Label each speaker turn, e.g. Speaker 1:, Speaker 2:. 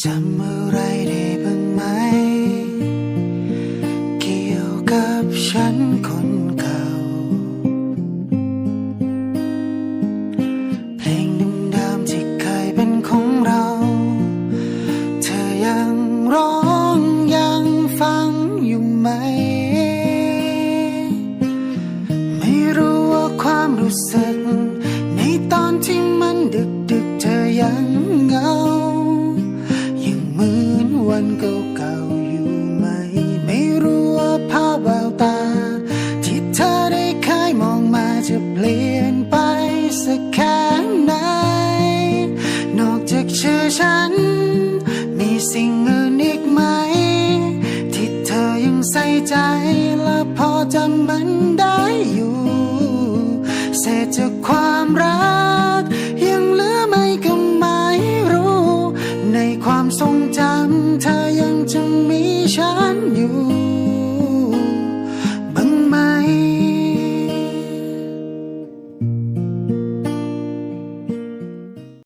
Speaker 1: จำอะไรได้บ้างไหมเกี่ยวกับฉันคนเก่าเพลงเดิมๆที่เคยเป็นของเราเธอยังร้องยังฟังอยู่ไหมไม่รู้ว่าความรู้สึกในตอนที่มันดึกๆเธอยังเหงาวันเก่าๆอยู่ไหมไม่รู้ว่าภาพแววตาที่เธอได้เคยมองมาจะเปลี่ยนไปสักแค่ไหนนอกจากชื่อฉันมีสิ่งอื่นอีกไหมที่เธอยังใส่ใจและพอจำมันได้อยู่เศษจากความรักยังเหลือไหมก็ไม่รู้ในความทรงจำเธอ